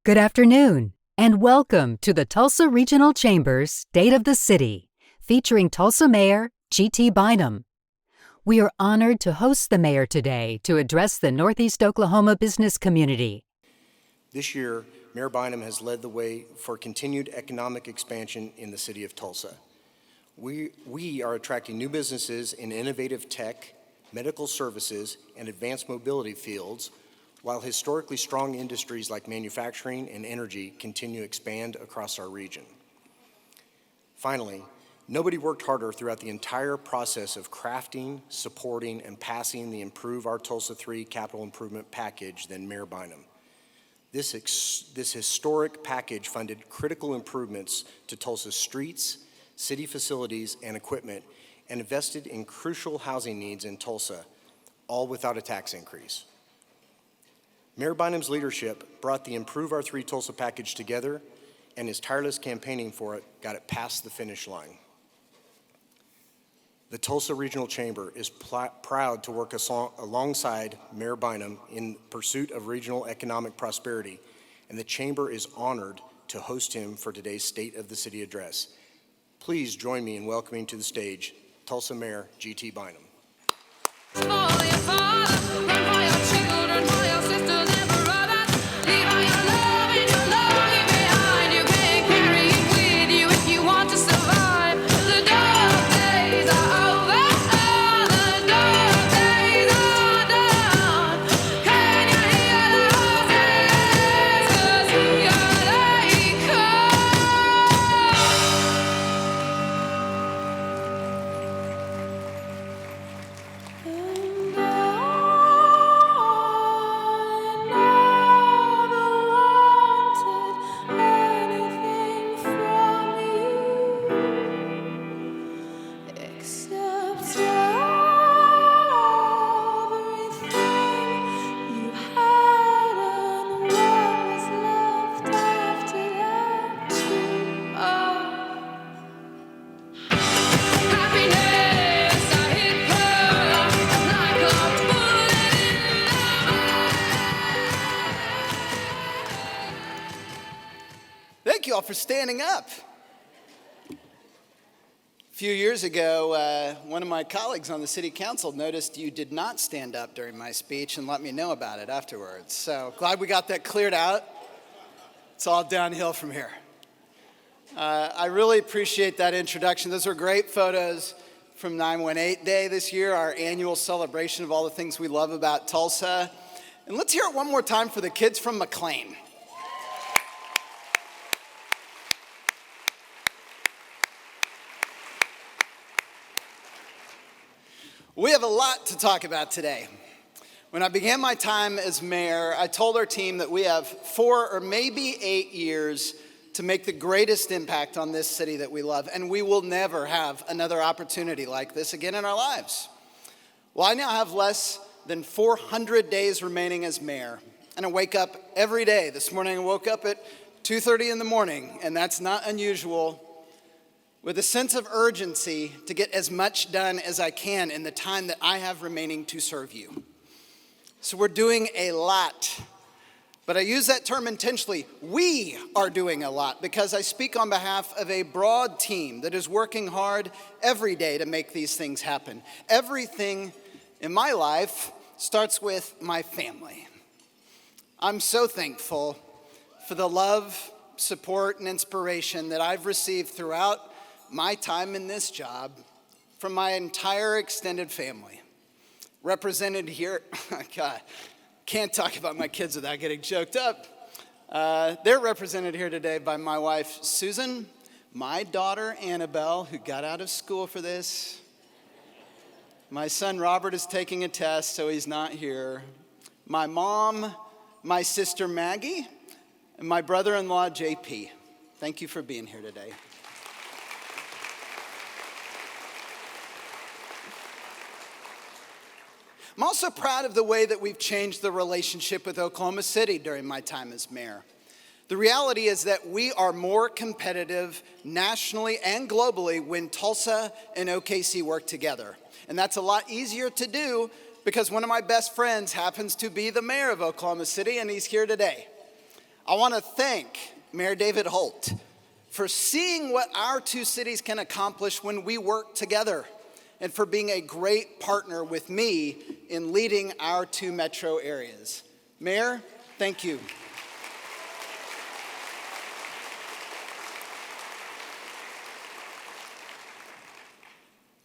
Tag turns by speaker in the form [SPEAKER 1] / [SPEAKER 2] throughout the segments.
[SPEAKER 1] Good afternoon, and welcome to the Tulsa Regional Chamber's State of the City, featuring Tulsa Mayor G.T. Bynum. We are honored to host the mayor today to address the Northeast Oklahoma business community.
[SPEAKER 2] This year, Mayor Bynum has led the way for continued economic expansion in the city of Tulsa. We are attracting new businesses in innovative tech, medical services, and advanced mobility fields, while historically strong industries like manufacturing and energy continue to expand across our region. Finally, nobody worked harder throughout the entire process of crafting, supporting, and passing the Improve Our Tulsa 3 capital improvement package than Mayor Bynum. This historic package funded critical improvements to Tulsa's streets, city facilities, and equipment, and invested in crucial housing needs in Tulsa, all without a tax increase. Mayor Bynum's leadership brought the Improve Our 3 Tulsa package together, and his tireless campaigning for it got it past the finish line. The Tulsa Regional Chamber is proud to work alongside Mayor Bynum in pursuit of regional economic prosperity, and the Chamber is honored to host him for today's State of the City address. Please join me in welcoming to the stage Tulsa Mayor G.T. Bynum.
[SPEAKER 3] Thank you all for standing up. A few years ago, one of my colleagues on the city council noticed you did not stand up during my speech and let me know about it afterwards. So glad we got that cleared out. It's all downhill from here. I really appreciate that introduction. Those are great photos from 918 Day this year, our annual celebration of all the things we love about Tulsa. And let's hear it one more time for the kids from McLean. We have a lot to talk about today. When I began my time as mayor, I told our team that we have 4 or maybe 8 years to make the greatest impact on this city that we love, and we will never have another opportunity like this again in our lives. Well, I now have less than 400 days remaining as mayor, and I wake up every day. This morning I woke up at 2:30 in the morning, and that's not unusual, with a sense of urgency to get as much done as I can in the time that I have remaining to serve you. So we're doing a lot, but I use that term intentionally. We are doing a lot because I speak on behalf of a broad team that is working hard every day to make these things happen. Everything in my life starts with my family. I'm so thankful for the love, support, and inspiration that I've received throughout my time in this job from my entire extended family. Represented here, God, can't talk about my kids without getting choked up. They're represented here today by my wife, Susan, my daughter, Annabelle, who got out of school for this. My son, Robert, is taking a test, so he's not here. My mom, my sister, Maggie, and my brother-in-law, JP. Thank you for being here today. I'm also proud of the way that we've changed the relationship with Oklahoma City during my time as mayor. The reality is that we are more competitive nationally and globally when Tulsa and OKC work together. And that's a lot easier to do because one of my best friends happens to be the mayor of Oklahoma City, and he's here today. I want to thank Mayor David Holt for seeing what our two cities can accomplish when we work together, and for being a great partner with me in leading our two metro areas. Mayor, thank you.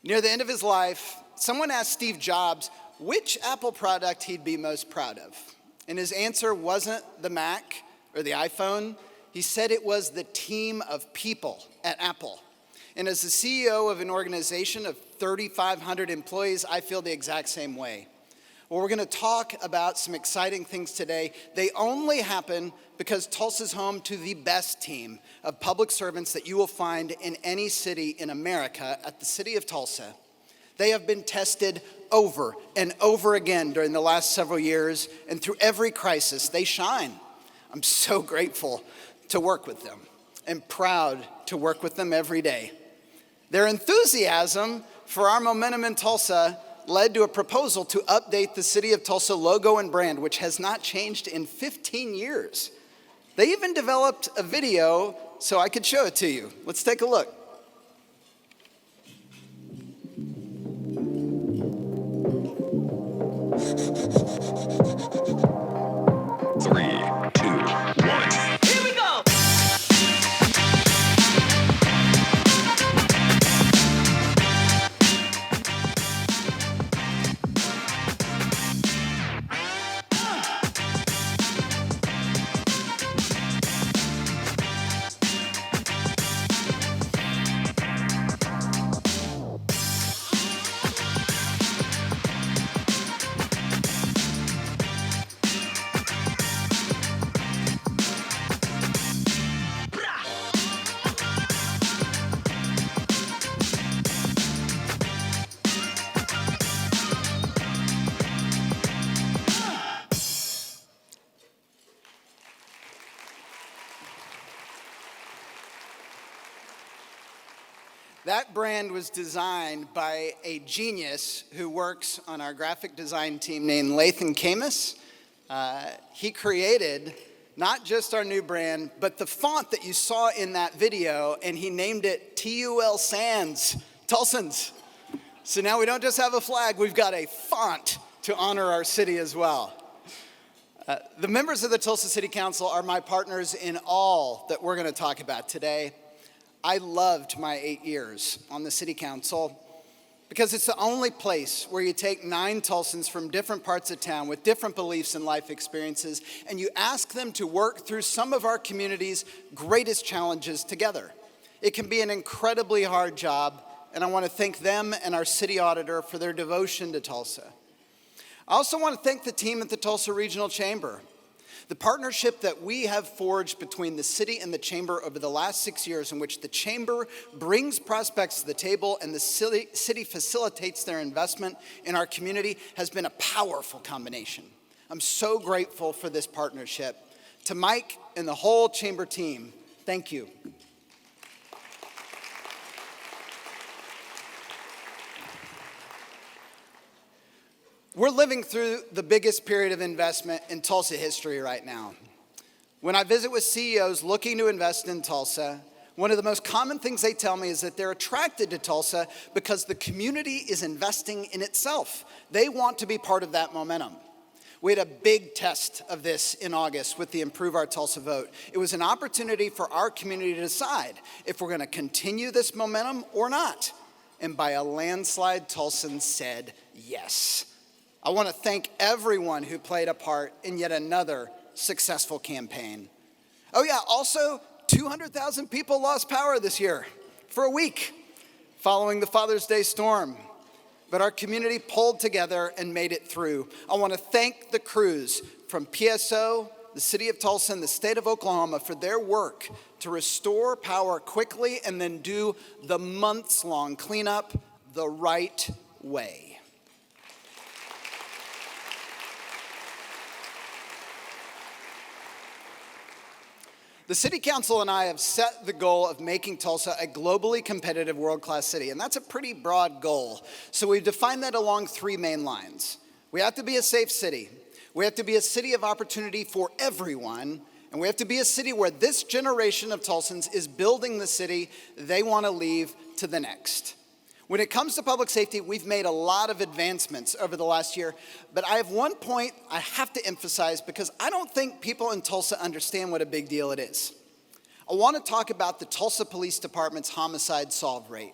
[SPEAKER 3] Near the end of his life, someone asked Steve Jobs which Apple product he'd be most proud of. And his answer wasn't the Mac or the iPhone. He said it was the team of people at Apple. And as the CEO of an organization of 3,500 employees, I feel the exact same way. Well, we're going to talk about some exciting things today. They only happen because Tulsa's home to the best team of public servants that you will find in any city in America at the City of Tulsa. They have been tested over and over again during the last several years, and through every crisis, they shine. I'm so grateful to work with them and proud to work with them every day. Their enthusiasm for our momentum in Tulsa led to a proposal to update the City of Tulsa logo and brand, which has not changed in 15 years. They even developed a video so I could show it to you. Let's take a look.
[SPEAKER 4] Three, two, one.
[SPEAKER 5] Here we go!
[SPEAKER 3] That brand was designed by a genius who works on our graphic design team named Lathan Camus. He created not just our new brand, but the font that you saw in that video, and he named it TUL Sans, Tulsans. So now we don't just have a flag, we've got a font to honor our city as well. The members of the Tulsa City Council are my partners in all that we're going to talk about today. I loved my 8 years on the City Council because it's the only place where you take 9 Tulsans from different parts of town with different beliefs and life experiences, and you ask them to work through some of our community's greatest challenges together. It can be an incredibly hard job, and I want to thank them and our city auditor for their devotion to Tulsa. I also want to thank the team at the Tulsa Regional Chamber. The partnership that we have forged between the city and the chamber over the last 6 years, in which the chamber brings prospects to the table and the city facilitates their investment in our community, has been a powerful combination. I'm so grateful for this partnership. To Mike and the whole chamber team, thank you. We're living through the biggest period of investment in Tulsa history right now. When I visit with CEOs looking to invest in Tulsa, one of the most common things they tell me is that they're attracted to Tulsa because the community is investing in itself. They want to be part of that momentum. We had a big test of this in August with the Improve Our Tulsa vote. It was an opportunity for our community to decide if we're going to continue this momentum or not. And by a landslide, Tulsans said yes. I want to thank everyone who played a part in yet another successful campaign. Oh yeah, also 200,000 people lost power this year for a week following the Father's Day storm. But our community pulled together and made it through. I want to thank the crews from PSO, the City of Tulsa, and the state of Oklahoma for their work to restore power quickly and then do the months-long cleanup the right way. The City Council and I have set the goal of making Tulsa a globally competitive world-class city, and that's a pretty broad goal. So we've defined that along 3 main lines. We have to be a safe city. We have to be a city of opportunity for everyone, And we have to be a city where this generation of Tulsans is building the city they want to leave to the next. When it comes to public safety, we've made a lot of advancements over the last year, but I have one point I have to emphasize because I don't think people in Tulsa understand what a big deal it is. I want to talk about the Tulsa Police Department's homicide solve rate.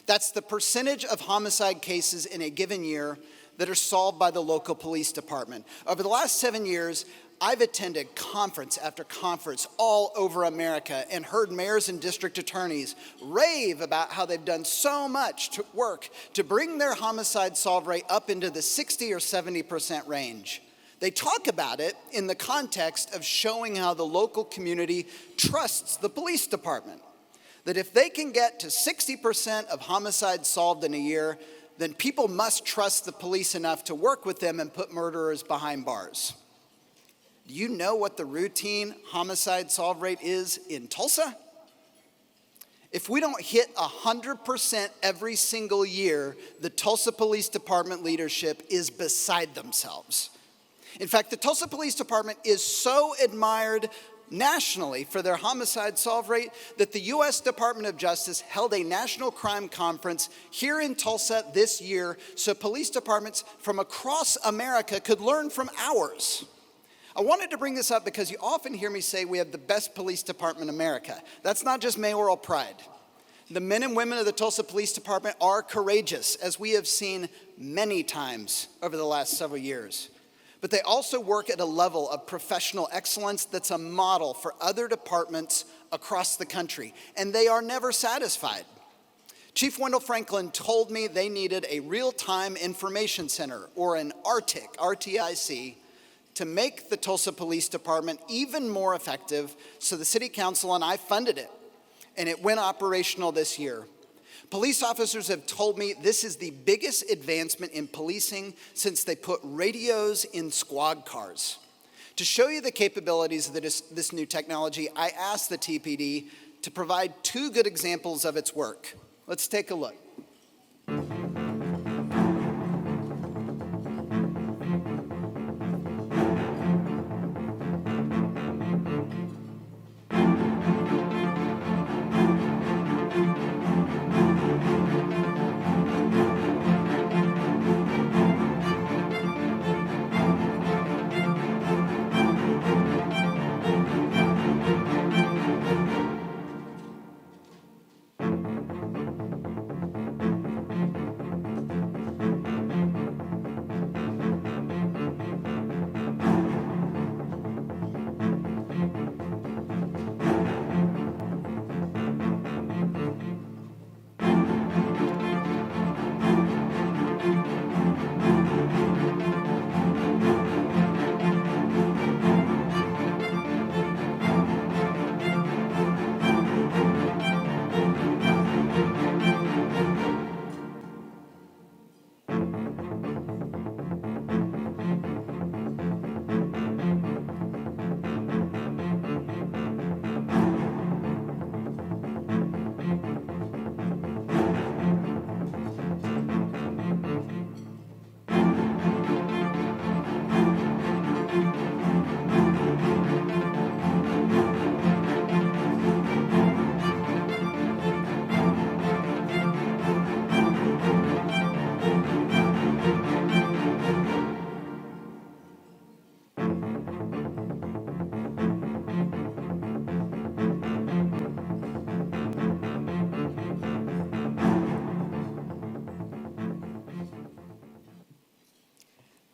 [SPEAKER 3] That's the percentage of homicide cases in a given year that are solved by the local police department. Over the last 7 years, I've attended conference after conference all over America and heard mayors and district attorneys rave about how they've done so much work to bring their homicide solve rate up into the 60 or 70% range. They talk about it in the context of showing how the local community trusts the police department. That if they can get to 60% of homicides solved in a year, then people must trust the police enough to work with them and put murderers behind bars. Do you know what the routine homicide solve rate is in Tulsa? If we don't hit 100% every single year, the Tulsa Police Department leadership is beside themselves. In fact, the Tulsa Police Department is so admired nationally for their homicide solve rate that the U.S. Department of Justice held a national crime conference here in Tulsa this year so police departments from across America could learn from ours. I wanted to bring this up because you often hear me say we have the best police department in America. That's not just mayoral pride. The men and women of the Tulsa Police Department are courageous, as we have seen many times over the last several years. But they also work at a level of professional excellence that's a model for other departments across the country, and they are never satisfied. Chief Wendell Franklin told me they needed a real-time information center, or an RTIC, R-T-I-C, to make the Tulsa Police Department even more effective, so the City Council and I funded it, and it went operational this year. Police officers have told me this is the biggest advancement in policing since they put radios in squad cars. To show you the capabilities of this new technology, I asked the TPD to provide 2 good examples of its work. Let's take a look.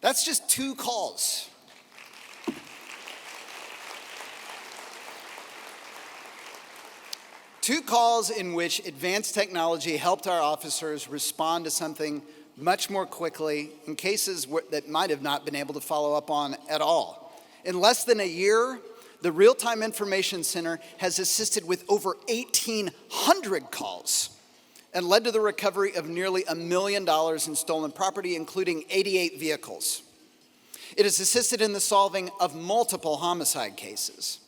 [SPEAKER 3] That's just 2 calls. Two calls in which advanced technology helped our officers respond to something much more quickly in cases that might have not been able to follow up on at all. In less than a year, the Real-Time Information Center has assisted with over 1,800 calls and led to the recovery of nearly $1 million in stolen property, including 88 vehicles. It has assisted in the solving of multiple homicide cases.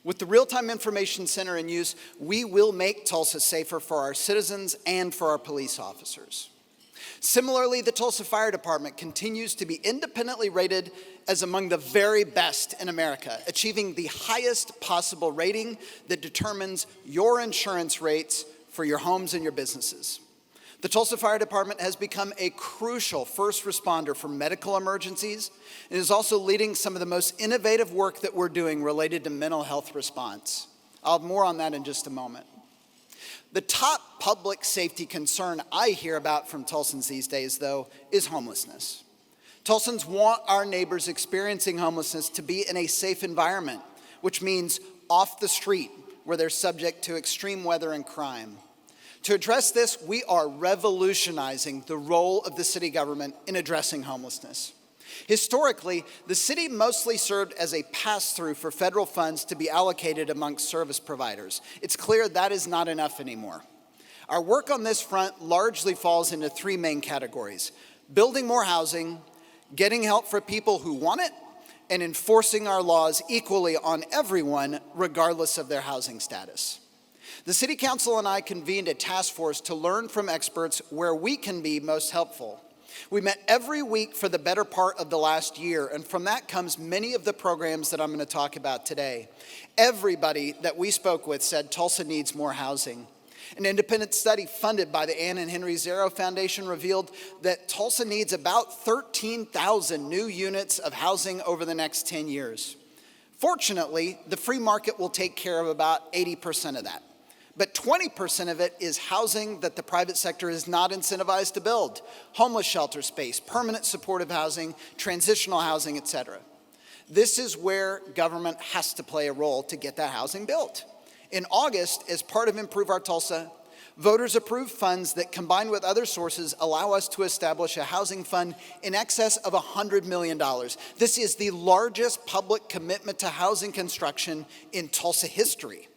[SPEAKER 3] With the Real-Time Information Center in use, we will make Tulsa safer for our citizens and for our police officers. Similarly, the Tulsa Fire Department continues to be independently rated as among the very best in America, achieving the highest possible rating that determines your insurance rates for your homes and your businesses. The Tulsa Fire Department has become a crucial first responder for medical emergencies and is also leading some of the most innovative work that we're doing related to mental health response. I'll have more on that in just a moment. The top public safety concern I hear about from Tulsans these days, though, is homelessness. Tulsans want our neighbors experiencing homelessness to be in a safe environment, which means off the street, where they're subject to extreme weather and crime. To address this, we are revolutionizing the role of the city government in addressing homelessness. Historically, the city mostly served as a pass-through for federal funds to be allocated amongst service providers. It's clear that is not enough anymore. Our work on this front largely falls into three main categories: building more housing, getting help for people who want it, and enforcing our laws equally on everyone, regardless of their housing status. The City Council and I convened a task force to learn from experts where we can be most helpful. We met every week for the better part of the last year, and from that comes many of the programs that I'm going to talk about today. Everybody that we spoke with said Tulsa needs more housing. An independent study funded by the Ann and Henry Zero Foundation revealed that Tulsa needs about 13,000 new units of housing over the next 10 years. Fortunately, the free market will take care of about 80% of that. But 20% of it is housing that the private sector is not incentivized to build: homeless shelter space, permanent supportive housing, transitional housing, etc. This is where government has to play a role to get that housing built. In August, as part of Improve Our Tulsa, voters approved funds that, combined with other sources, allow us to establish a housing fund in excess of $100 million. This is the largest public commitment to housing construction in Tulsa history.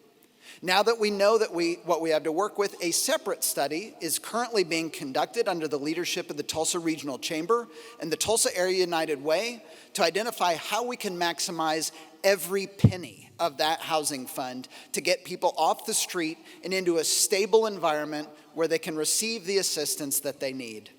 [SPEAKER 3] Now that we know that what we have to work with, a separate study is currently being conducted under the leadership of the Tulsa Regional Chamber and the Tulsa Area United Way to identify how we can maximize every penny of that housing fund to get people off the street and into a stable environment where they can receive the assistance that they need.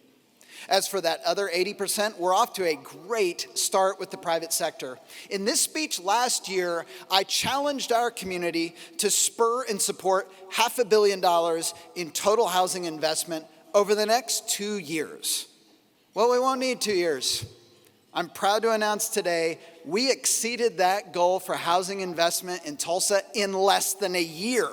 [SPEAKER 3] As for that other 80%, we're off to a great start with the private sector. In this speech last year, I challenged our community to spur and support $500 million in total housing investment over the next 2 years. Well, we won't need 2 years. I'm proud to announce today we exceeded that goal for housing investment in Tulsa in less than a year.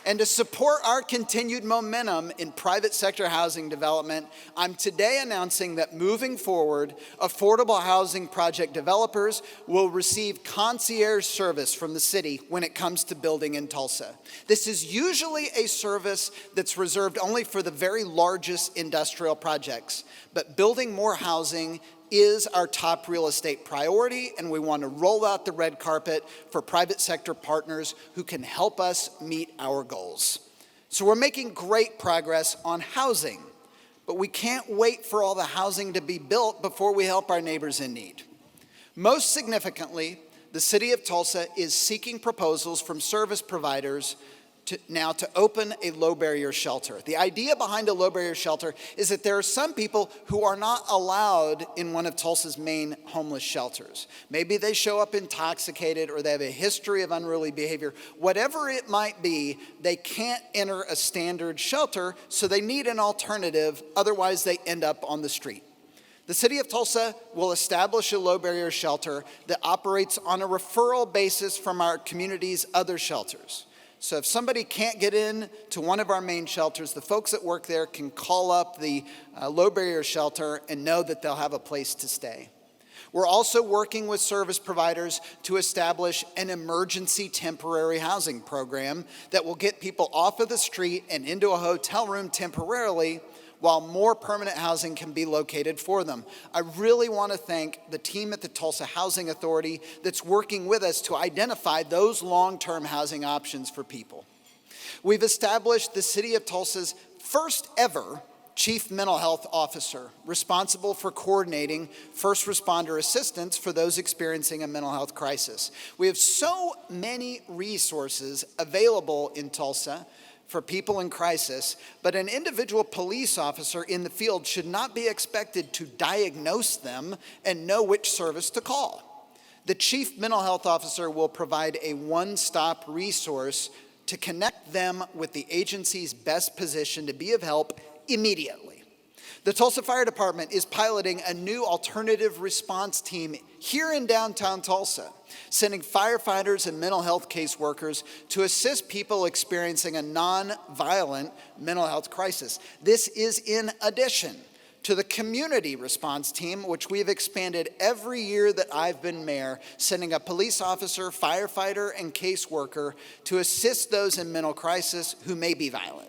[SPEAKER 3] And to support our continued momentum in private sector housing development, I'm today announcing that moving forward, affordable housing project developers will receive concierge service from the city when it comes to building in Tulsa. This is usually a service that's reserved only for the very largest industrial projects, but building more housing is our top real estate priority, and we want to roll out the red carpet for private sector partners who can help us meet our goals. So we're making great progress on housing, but we can't wait for all the housing to be built before we help our neighbors in need. Most significantly, the City of Tulsa is seeking proposals from service providers to open a low-barrier shelter. The idea behind a low-barrier shelter is that there are some people who are not allowed in one of Tulsa's main homeless shelters. Maybe they show up intoxicated or they have a history of unruly behavior. Whatever it might be, they can't enter a standard shelter, so they need an alternative, otherwise they end up on the street. The City of Tulsa will establish a low-barrier shelter that operates on a referral basis from our community's other shelters. So if somebody can't get in to one of our main shelters, the folks that work there can call up the low-barrier shelter and know that they'll have a place to stay. We're also working with service providers to establish an emergency temporary housing program that will get people off of the street and into a hotel room temporarily, while more permanent housing can be located for them. I really want to thank the team at the Tulsa Housing Authority that's working with us to identify those long-term housing options for people. We've established the City of Tulsa's first ever Chief Mental Health Officer, responsible for coordinating first responder assistance for those experiencing a mental health crisis. We have so many resources available in Tulsa for people in crisis, but an individual police officer in the field should not be expected to diagnose them and know which service to call. The Chief Mental Health Officer will provide a one-stop resource to connect them with the agency's best position to be of help immediately. The Tulsa Fire Department is piloting a new alternative response team here in downtown Tulsa, sending firefighters and mental health caseworkers to assist people experiencing a non-violent mental health crisis. This is in addition to the community response team, which we've expanded every year that I've been mayor, sending a police officer, firefighter, and caseworker to assist those in mental crisis who may be violent.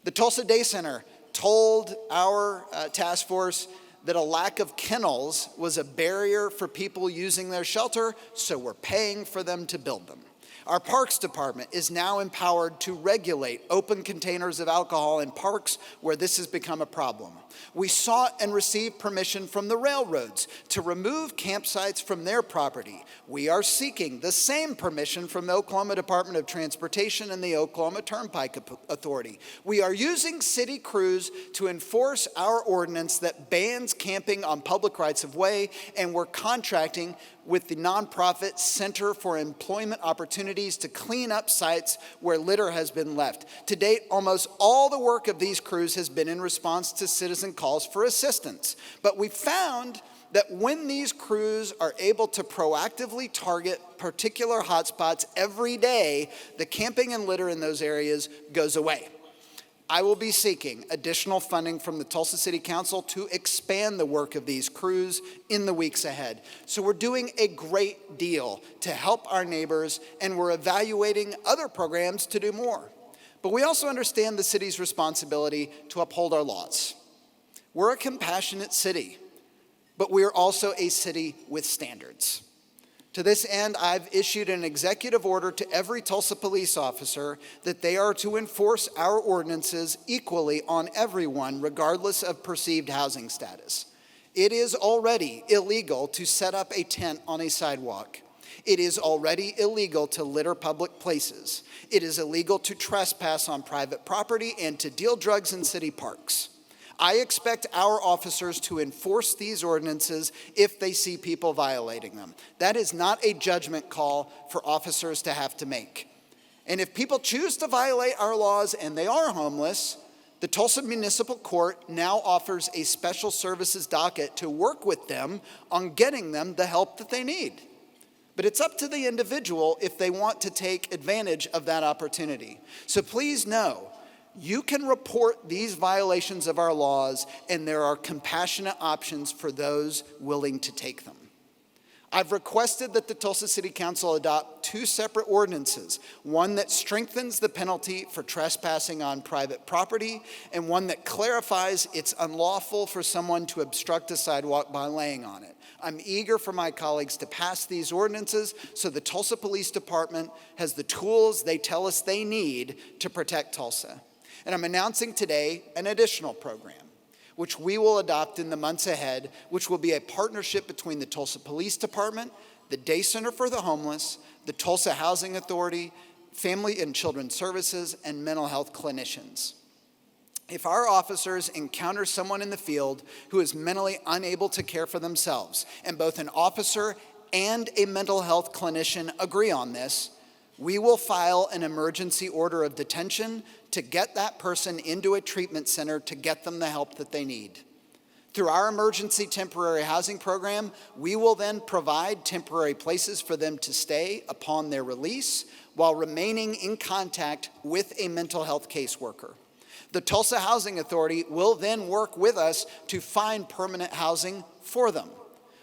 [SPEAKER 3] The Tulsa Day Center told our task force that a lack of kennels was a barrier for people using their shelter, so we're paying for them to build them. Our Parks Department is now empowered to regulate open containers of alcohol in parks where this has become a problem. We sought and received permission from the railroads to remove campsites from their property. We are seeking the same permission from the Oklahoma Department of Transportation and the Oklahoma Turnpike Authority. We are using city crews to enforce our ordinance that bans camping on public rights of way, and we're contracting with the nonprofit Center for Employment Opportunities to clean up sites where litter has been left. To date, almost all the work of these crews has been in response to citizen calls for assistance. But we found that when these crews are able to proactively target particular hotspots every day, the camping and litter in those areas goes away. I will be seeking additional funding from the Tulsa City Council to expand the work of these crews in the weeks ahead. So we're doing a great deal to help our neighbors, and we're evaluating other programs to do more. But we also understand the city's responsibility to uphold our laws. We're a compassionate city, but we are also a city with standards. To this end, I've issued an executive order to every Tulsa police officer that they are to enforce our ordinances equally on everyone, regardless of perceived housing status. It is already illegal to set up a tent on a sidewalk. It is already illegal to litter public places. It is illegal to trespass on private property and to deal drugs in city parks. I expect our officers to enforce these ordinances if they see people violating them. That is not a judgment call for officers to have to make. And if people choose to violate our laws and they are homeless, the Tulsa Municipal Court now offers a special services docket to work with them on getting them the help that they need. But it's up to the individual if they want to take advantage of that opportunity. So please know, you can report these violations of our laws, and there are compassionate options for those willing to take them. I've requested that the Tulsa City Council adopt two separate ordinances, one that strengthens the penalty for trespassing on private property, and one that clarifies it's unlawful for someone to obstruct a sidewalk by laying on it. I'm eager for my colleagues to pass these ordinances so the Tulsa Police Department has the tools they tell us they need to protect Tulsa. And I'm announcing today an additional program, which we will adopt in the months ahead, which will be a partnership between the Tulsa Police Department, the Day Center for the Homeless, the Tulsa Housing Authority, Family and Children's Services, and mental health clinicians. If our officers encounter someone in the field who is mentally unable to care for themselves, and both an officer and a mental health clinician agree on this, we will file an emergency order of detention to get that person into a treatment center to get them the help that they need. Through our emergency temporary housing program, we will then provide temporary places for them to stay upon their release while remaining in contact with a mental health caseworker. The Tulsa Housing Authority will then work with us to find permanent housing for them.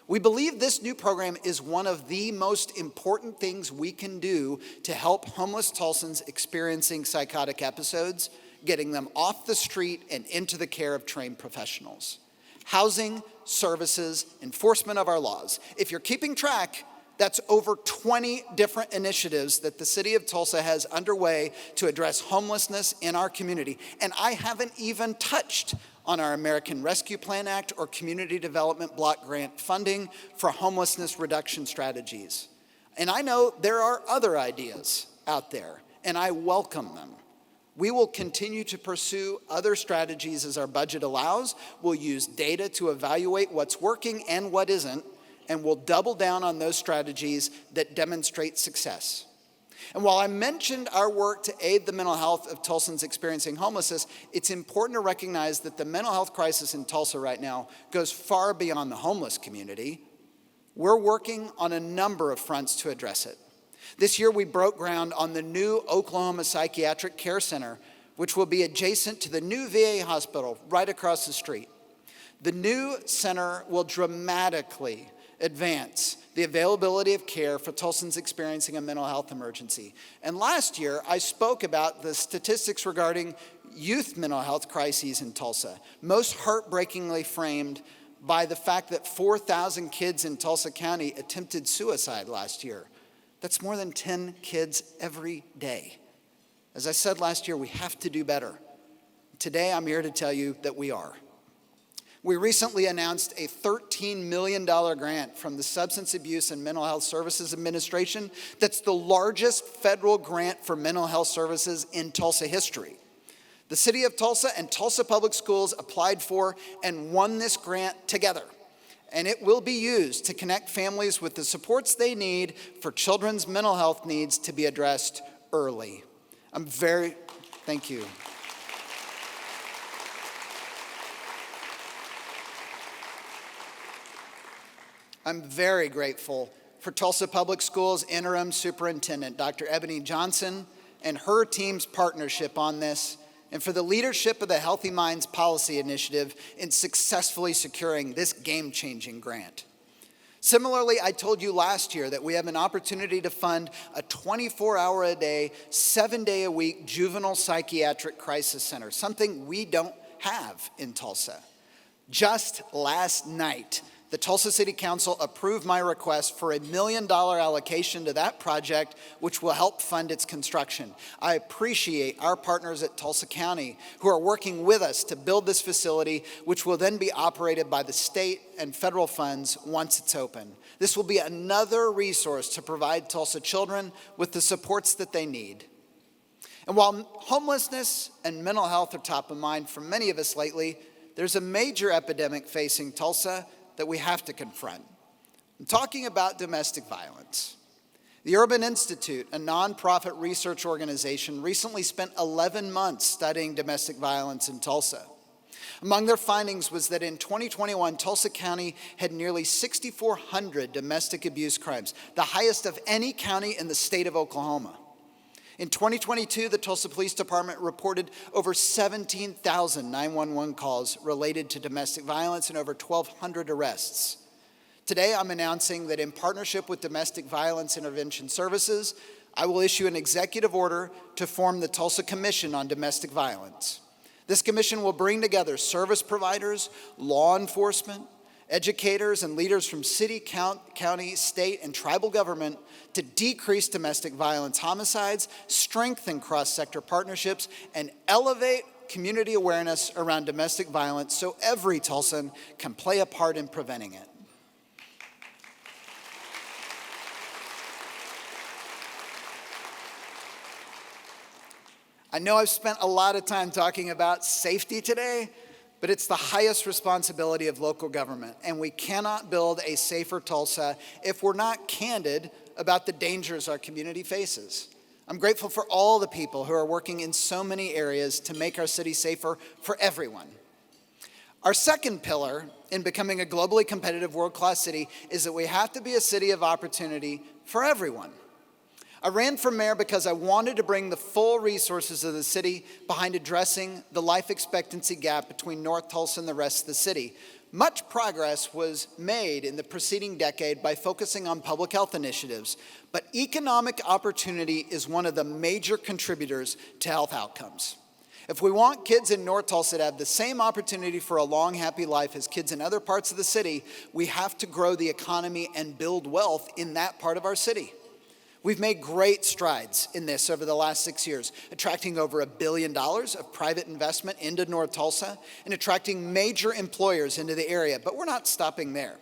[SPEAKER 3] We believe this new program is one of the most important things we can do to help homeless Tulsans experiencing psychotic episodes, getting them off the street and into the care of trained professionals. Housing, services, enforcement of our laws. If you're keeping track, That's over 20 different initiatives that the city of Tulsa has underway to address homelessness in our community. And I haven't even touched on our American Rescue Plan Act or Community Development Block Grant funding for homelessness reduction strategies. And I know there are other ideas out there, and I welcome them. We will continue to pursue other strategies as our budget allows. We'll use data to evaluate what's working and what isn't, and we'll double down on those strategies that demonstrate success. And while I mentioned our work to aid the mental health of Tulsans experiencing homelessness, it's important to recognize that the mental health crisis in Tulsa right now goes far beyond the homeless community. We're working on a number of fronts to address it. This year, we broke ground on the new Oklahoma Psychiatric Care Center, which will be adjacent to the new VA hospital right across the street. The new center will dramatically advance the availability of care for Tulsans experiencing a mental health emergency. And last year, I spoke about the statistics regarding youth mental health crises in Tulsa, most heartbreakingly framed by the fact that 4,000 kids in Tulsa County attempted suicide last year. That's more than 10 kids every day. As I said last year, we have to do better. Today, I'm here to tell you that we are. We recently announced a $13 million grant from the Substance Abuse and Mental Health Services Administration. That's the largest federal grant for mental health services in Tulsa history. The City of Tulsa and Tulsa Public Schools applied for and won this grant together. And it will be used to connect families with the supports they need for children's mental health needs to be addressed early. Thank you. I'm very grateful for Tulsa Public Schools Interim Superintendent, Dr. Ebony Johnson, and her team's partnership on this, and for the leadership of the Healthy Minds Policy Initiative in successfully securing this game-changing grant. Similarly, I told you last year that we have an opportunity to fund a 24-hour-a-day, 7-day-a-week juvenile psychiatric crisis center, something we don't have in Tulsa. Just last night, the Tulsa City Council approved my request for a $1 million allocation to that project, which will help fund its construction. I appreciate our partners at Tulsa County who are working with us to build this facility, which will then be operated by the state and federal funds once it's open. This will be another resource to provide Tulsa children with the supports that they need. And while homelessness and mental health are top of mind for many of us lately, there's a major epidemic facing Tulsa that we have to confront. I'm talking about domestic violence. The Urban Institute, a nonprofit research organization, recently spent 11 months studying domestic violence in Tulsa. Among their findings was that in 2021, Tulsa County had nearly 6,400 domestic abuse crimes, the highest of any county in the state of Oklahoma. In 2022, the Tulsa Police Department reported over 17,000 911 calls related to domestic violence and over 1,200 arrests. Today, I'm announcing that in partnership with Domestic Violence Intervention Services, I will issue an executive order to form the Tulsa Commission on Domestic Violence. This commission will bring together service providers, law enforcement, educators, and leaders from city, county, state, and tribal government to decrease domestic violence homicides, strengthen cross-sector partnerships, and elevate community awareness around domestic violence so every Tulsan can play a part in preventing it. I know I've spent a lot of time talking about safety today, but it's the highest responsibility of local government, and we cannot build a safer Tulsa if we're not candid about the dangers our community faces. I'm grateful for all the people who are working in so many areas to make our city safer for everyone. Our second pillar in becoming a globally competitive world-class city is that we have to be a city of opportunity for everyone. I ran for mayor because I wanted to bring the full resources of the city behind addressing the life expectancy gap between North Tulsa and the rest of the city. Much progress was made in the preceding decade by focusing on public health initiatives, but economic opportunity is one of the major contributors to health outcomes. If we want kids in North Tulsa to have the same opportunity for a long, happy life as kids in other parts of the city, we have to grow the economy and build wealth in that part of our city. We've made great strides in this over the last 6 years, attracting over $1 billion of private investment into North Tulsa and attracting major employers into the area, but we're not stopping there.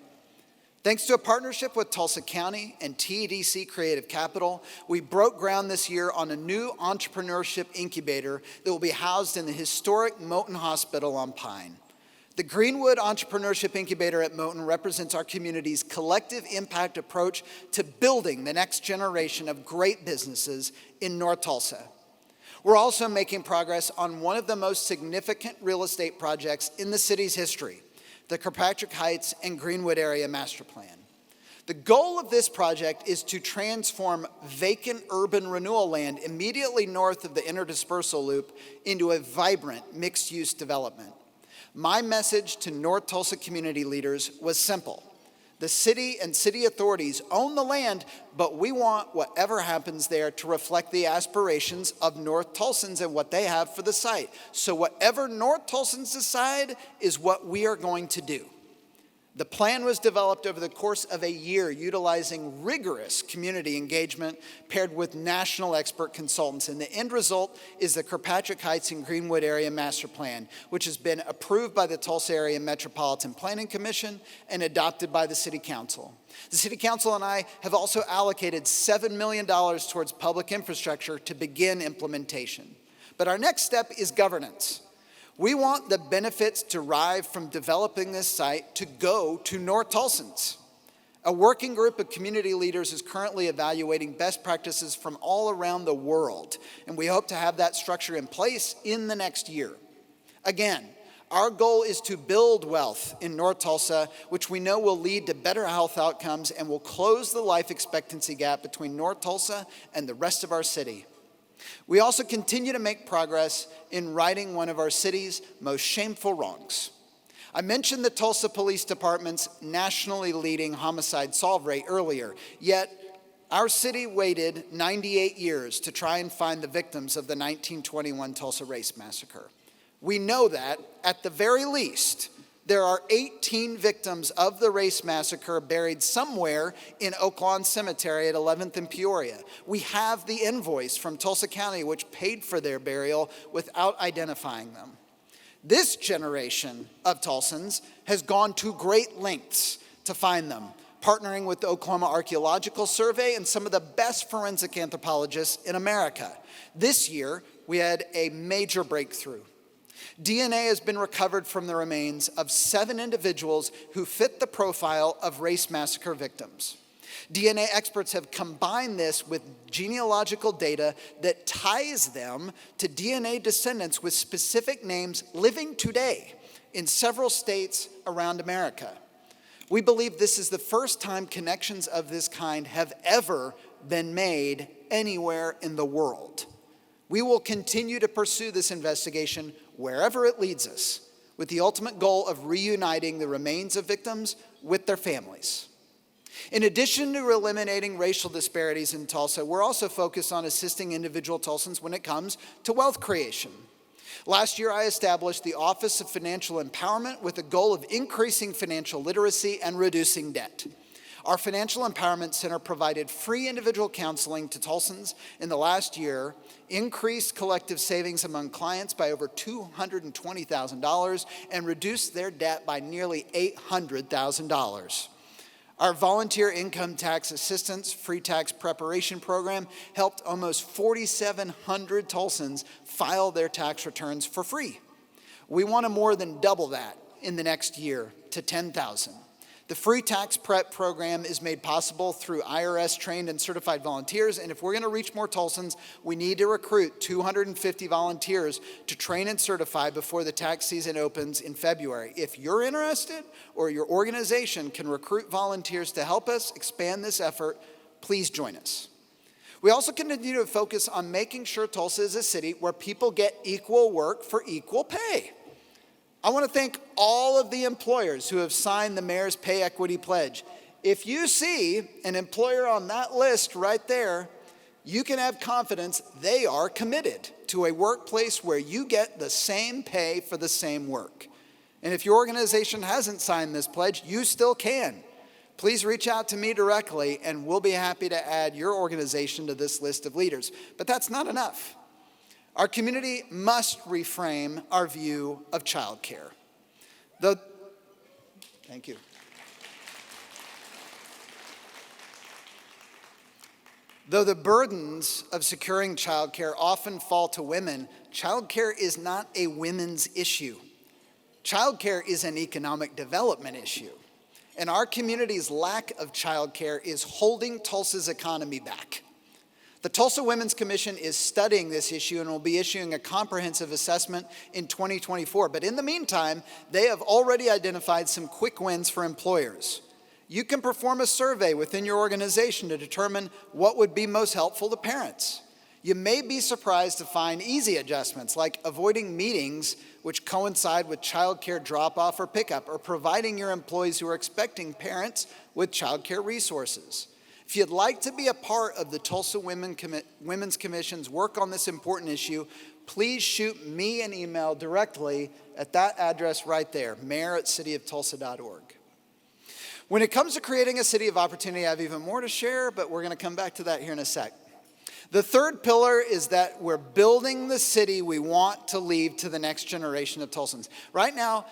[SPEAKER 3] Thanks to a partnership with Tulsa County and TEDC Creative Capital, we broke ground this year on a new entrepreneurship incubator that will be housed in the historic Moton Hospital on Pine. The Greenwood Entrepreneurship Incubator at Moton represents our community's collective impact approach to building the next generation of great businesses in North Tulsa. We're also making progress on one of the most significant real estate projects in the city's history, the Kirkpatrick Heights and Greenwood Area Master Plan. The goal of this project is to transform vacant urban renewal land immediately north of the interdispersal loop into a vibrant mixed-use development. My message to North Tulsa community leaders was simple. The city and city authorities own the land, but we want whatever happens there to reflect the aspirations of North Tulsans and what they have for the site. So whatever North Tulsans decide is what we are going to do. The plan was developed over the course of a year, utilizing rigorous community engagement paired with national expert consultants. And the end result is the Kirkpatrick Heights and Greenwood Area Master Plan, which has been approved by the Tulsa Area Metropolitan Planning Commission and adopted by the City Council. The City Council and I have also allocated $7 million towards public infrastructure to begin implementation. But our next step is governance. We want the benefits derived from developing this site to go to North Tulsans. A working group of community leaders is currently evaluating best practices from all around the world, and we hope to have that structure in place in the next year. Again, our goal is to build wealth in North Tulsa, which we know will lead to better health outcomes and will close the life expectancy gap between North Tulsa and the rest of our city. We also continue to make progress in righting one of our city's most shameful wrongs. I mentioned the Tulsa Police Department's nationally leading homicide solve rate earlier, yet our city waited 98 years to try and find the victims of the 1921 Tulsa Race Massacre. We know that, at the very least, there are 18 victims of the race massacre buried somewhere in Oaklawn Cemetery at 11th and Peoria. We have the invoice from Tulsa County which paid for their burial without identifying them. This generation of Tulsans has gone to great lengths to find them, partnering with the Oklahoma Archaeological Survey and some of the best forensic anthropologists in America. This year, we had a major breakthrough. DNA has been recovered from the remains of 7 individuals who fit the profile of race massacre victims. DNA experts have combined this with genealogical data that ties them to DNA descendants with specific names living today in several states around America. We believe this is the first time connections of this kind have ever been made anywhere in the world. We will continue to pursue this investigation wherever it leads us, with the ultimate goal of reuniting the remains of victims with their families. In addition to eliminating racial disparities in Tulsa, we're also focused on assisting individual Tulsans when it comes to wealth creation. Last year, I established the Office of Financial Empowerment with the goal of increasing financial literacy and reducing debt. Our Financial Empowerment Center provided free individual counseling to Tulsans in the last year, increased collective savings among clients by over $220,000, and reduced their debt by nearly $800,000. Our Volunteer Income Tax Assistance Free Tax Preparation Program helped almost 4,700 Tulsans file their tax returns for free. We want to more than double that in the next year to 10,000. The free tax prep program is made possible through IRS trained and certified volunteers, and if we're going to reach more Tulsans, we need to recruit 250 volunteers to train and certify before the tax season opens in February. If you're interested or your organization can recruit volunteers to help us expand this effort, please join us. We also continue to focus on making sure Tulsa is a city where people get equal work for equal pay. I want to thank all of the employers who have signed the Mayor's Pay Equity Pledge. If you see an employer on that list right there, you can have confidence they are committed to to a workplace where you get the same pay for the same work. And if your organization hasn't signed this pledge, you still can. Please reach out to me directly, and we'll be happy to add your organization to this list of leaders. But that's not enough. Our community must reframe our view of childcare. Thank you. Though the burdens of securing childcare often fall to women, childcare is not a women's issue. Childcare is an economic development issue. And our community's lack of childcare is holding Tulsa's economy back. The Tulsa Women's Commission is studying this issue and will be issuing a comprehensive assessment in 2024. But in the meantime, they have already identified some quick wins for employers. You can perform a survey within your organization to determine what would be most helpful to parents. You may be surprised to find easy adjustments like avoiding meetings which coincide with childcare drop-off or pickup, or providing your employees who are expecting parents with childcare resources. If you'd like to be a part of the Tulsa Women's Commission's work on this important issue, please shoot me an email directly at that address right there, mayor@cityoftulsa.org. When it comes to creating a city of opportunity, I have even more to share, but we're going to come back to that here in a sec. The third pillar is that we're building the city we want to leave to the next generation of Tulsans. Right now,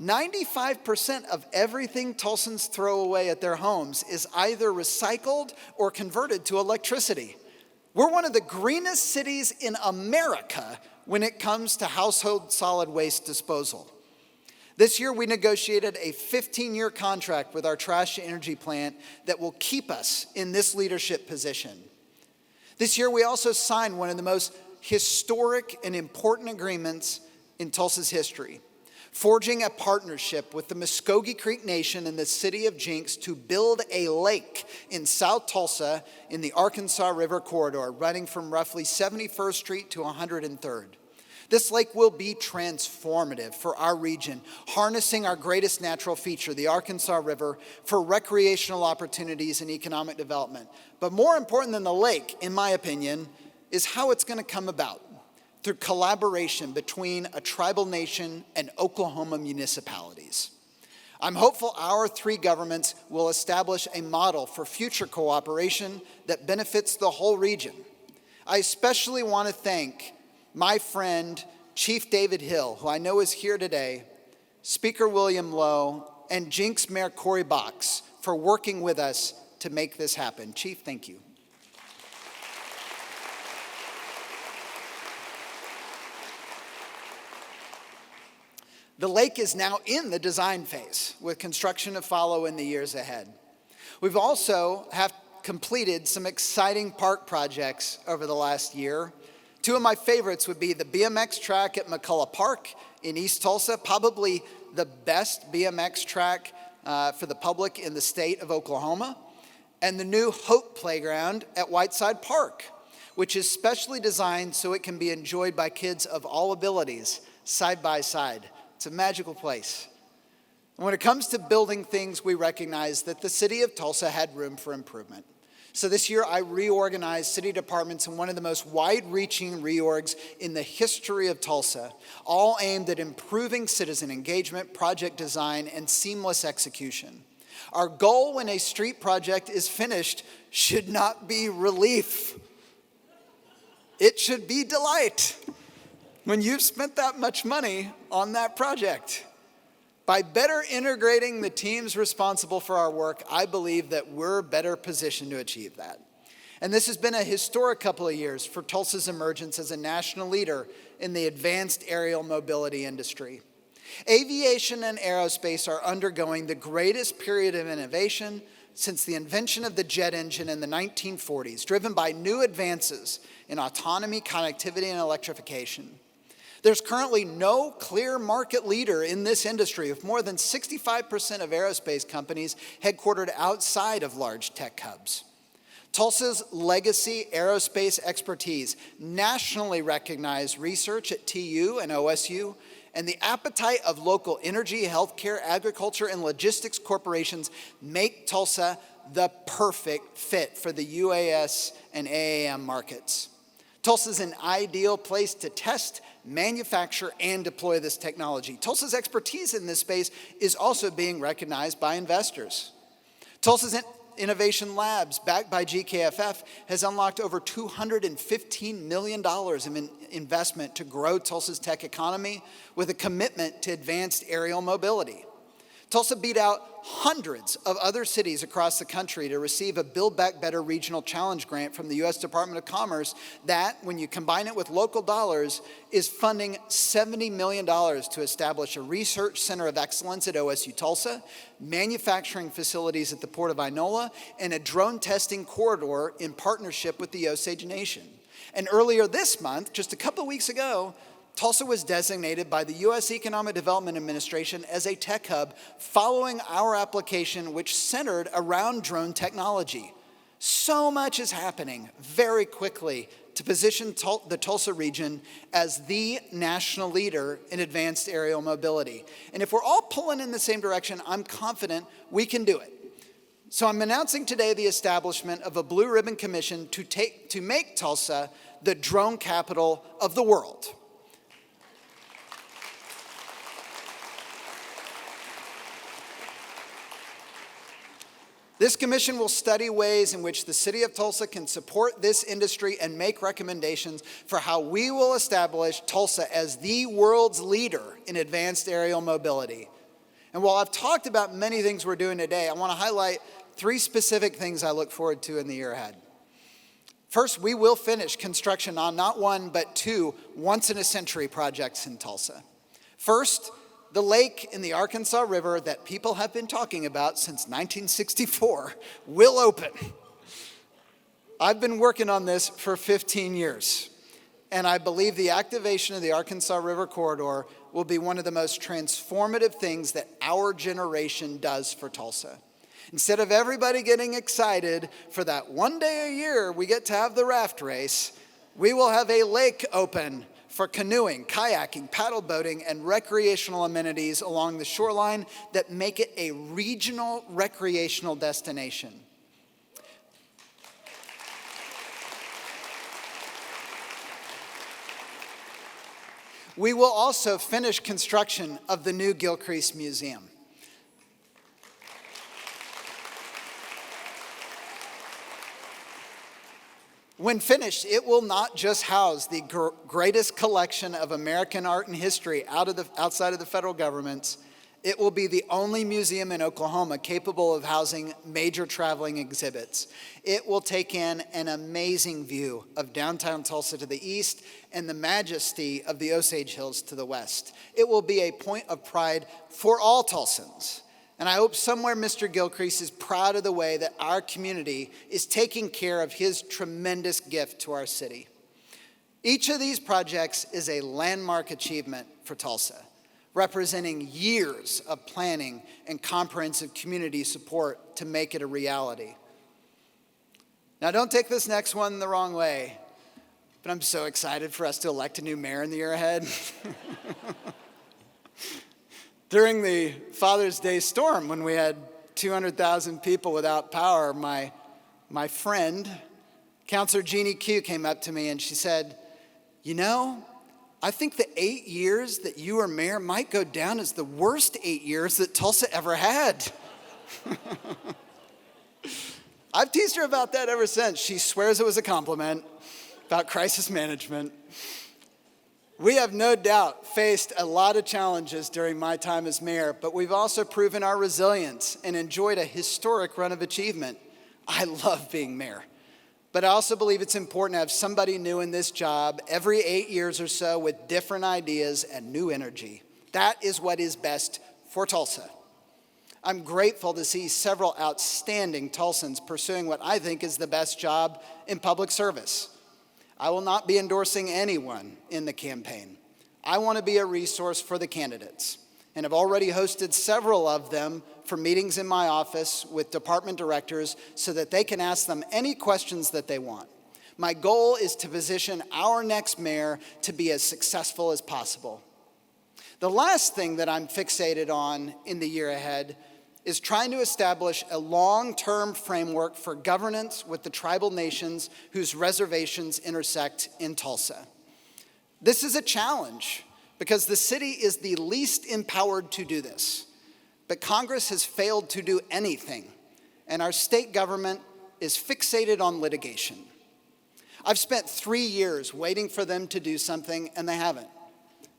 [SPEAKER 3] 95% of everything Tulsans throw away at their homes is either recycled or converted to electricity. We're one of the greenest cities in America when it comes to household solid waste disposal. This year, we negotiated a 15-year contract with our trash-to-energy plant that will keep us in this leadership position. This year, we also signed one of the most historic and important agreements in Tulsa's history, forging a partnership with the Muskogee Creek Nation and the city of Jinx to build a lake in South Tulsa in the Arkansas River corridor, running from roughly 71st Street to 103rd. This lake will be transformative for our region, harnessing our greatest natural feature, the Arkansas River, for recreational opportunities and economic development. But more important than the lake, in my opinion, is how it's going to come about, through collaboration between a tribal nation and Oklahoma municipalities. I'm hopeful our three governments will establish a model for future cooperation that benefits the whole region. I especially want to thank my friend, Chief David Hill, who I know is here today, Speaker William Lowe, and Jinx Mayor Corey Box for working with us to make this happen. Chief, thank you. The lake is now in the design phase, with construction to follow in the years ahead. We've also completed some exciting park projects over the last year. Two of my favorites would be the BMX track at McCullough Park in East Tulsa, probably the best BMX track for the public in the state of Oklahoma, and the new Hope Playground at Whiteside Park, which is specially designed so it can be enjoyed by kids of all abilities, side by side. It's a magical place. And when it comes to building things, we recognize that the city of Tulsa had room for improvement. So this year, I reorganized city departments in one of the most wide-reaching reorgs in the history of Tulsa, all aimed at improving citizen engagement, project design, and seamless execution. Our goal when a street project is finished should not be relief. It should be delight when you've spent that much money on that project. By better integrating the teams responsible for our work, I believe that we're better positioned to achieve that. And this has been a historic couple of years for Tulsa's emergence as a national leader in the advanced aerial mobility industry. Aviation and aerospace are undergoing the greatest period of innovation since the invention of the jet engine in the 1940s, driven by new advances in autonomy, connectivity, and electrification. There's currently no clear market leader in this industry, with more than 65% of aerospace companies headquartered outside of large tech hubs. Tulsa's legacy aerospace expertise, nationally recognized research at TU and OSU, and the appetite of local energy, healthcare, agriculture, and logistics corporations make Tulsa the perfect fit for the UAS and AAM markets. Tulsa's an ideal place to test, manufacture, and deploy this technology. Tulsa's expertise in this space is also being recognized by investors. Tulsa's Innovation Labs, backed by GKFF, has unlocked over $215 million in investment to grow Tulsa's tech economy with a commitment to advanced aerial mobility. Tulsa beat out hundreds of other cities across the country to receive a Build Back Better Regional Challenge grant from the U.S. Department of Commerce that, when you combine it with local dollars, is funding $70 million to establish a research center of excellence at OSU Tulsa, manufacturing facilities at the Port of Inola, and a drone testing corridor in partnership with the Osage Nation. And earlier this month, just a couple weeks ago, Tulsa was designated by the U.S. Economic Development Administration as a tech hub following our application, which centered around drone technology. So much is happening very quickly to position the Tulsa region as the national leader in advanced aerial mobility. And if we're all pulling in the same direction, I'm confident we can do it. So I'm announcing today the establishment of a Blue Ribbon Commission to make Tulsa the drone capital of the world. This commission will study ways in which the city of Tulsa can support this industry and make recommendations for how we will establish Tulsa as the world's leader in advanced aerial mobility. And while I've talked about many things we're doing today, I want to highlight 3 specific things I look forward to in the year ahead. First, we will finish construction on not 1, but 2 once-in-a-century projects in Tulsa. First, the lake in the Arkansas River that people have been talking about since 1964 will open. I've been working on this for 15 years, and I believe the activation of the Arkansas River corridor will be one of the most transformative things that our generation does for Tulsa. Instead of everybody getting excited for that one day a year we get to have the raft race, we will have a lake open for canoeing, kayaking, paddle boating, and recreational amenities along the shoreline that make it a regional recreational destination. We will also finish construction of the new Gilcrease Museum. When finished, it will not just house the greatest collection of American art and history outside of the federal governments. It will be the only museum in Oklahoma capable of housing major traveling exhibits. It will take in an amazing view of downtown Tulsa to the east and the majesty of the Osage Hills to the west. It will be a point of pride for all Tulsans. And I hope somewhere Mr. Gilcrease is proud of the way that our community is taking care of his tremendous gift to our city. Each of these projects is a landmark achievement for Tulsa, representing years of planning and comprehensive community support to make it a reality. Now, don't take this next one the wrong way, but I'm so excited for us to elect a new mayor in the year ahead. During the Father's Day storm, when we had 200,000 people without power, my friend, Counselor Jeannie Q, came up to me and she said, "You know, I think the 8 years that you were mayor might go down as the worst 8 years that Tulsa ever had." I've teased her about that ever since. She swears it was a compliment about crisis management. We have no doubt faced a lot of challenges during my time as mayor, but we've also proven our resilience and enjoyed a historic run of achievement. I love being mayor, but I also believe it's important to have somebody new in this job every 8 years or so with different ideas and new energy. That is what is best for Tulsa. I'm grateful to see several outstanding Tulsans pursuing what I think is the best job in public service. I will not be endorsing anyone in the campaign. I want to be a resource for the candidates, and have already hosted several of them for meetings in my office with department directors so that they can ask them any questions that they want. My goal is to position our next mayor to be as successful as possible. The last thing that I'm fixated on in the year ahead is trying to establish a long-term framework for governance with the tribal nations whose reservations intersect in Tulsa. This is a challenge because the city is the least empowered to do this, but Congress has failed to do anything, and our state government is fixated on litigation. I've spent 3 years waiting for them to do something, and they haven't.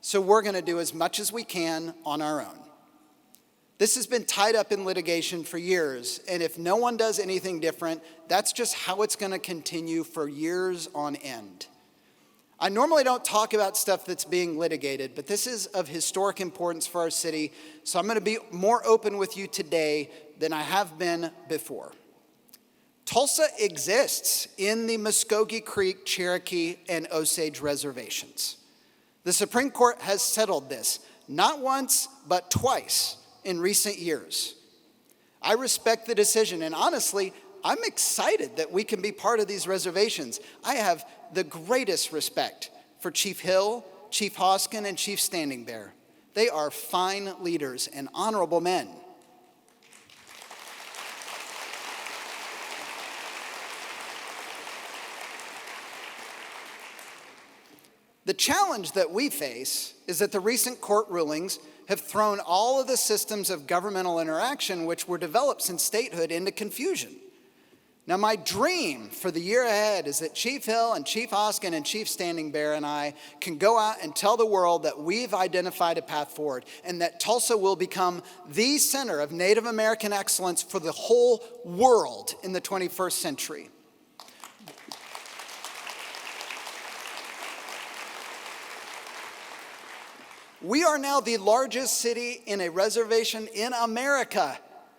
[SPEAKER 3] So we're going to do as much as we can on our own. This has been tied up in litigation for years, and if no one does anything different, that's just how it's going to continue for years on end. I normally don't talk about stuff that's being litigated, but this is of historic importance for our city, so I'm going to be more open with you today than I have been before. Tulsa exists in the Muskogee Creek, Cherokee, and Osage reservations. The Supreme Court has settled this, not once, but twice in recent years. I respect the decision, and honestly, I'm excited that we can be part of these reservations. I have the greatest respect for Chief Hill, Chief Hoskin, and Chief Standing Bear. They are fine leaders and honorable men. The challenge that we face is that the recent court rulings have thrown all of the systems of governmental interaction which were developed since statehood into confusion. Now, my dream for the year ahead is that Chief Hill and Chief Hoskin and Chief Standing Bear and I can go out and tell the world that we've identified a path forward and that Tulsa will become the center of Native American excellence for the whole world in the 21st century. We are now the largest city in a reservation in America,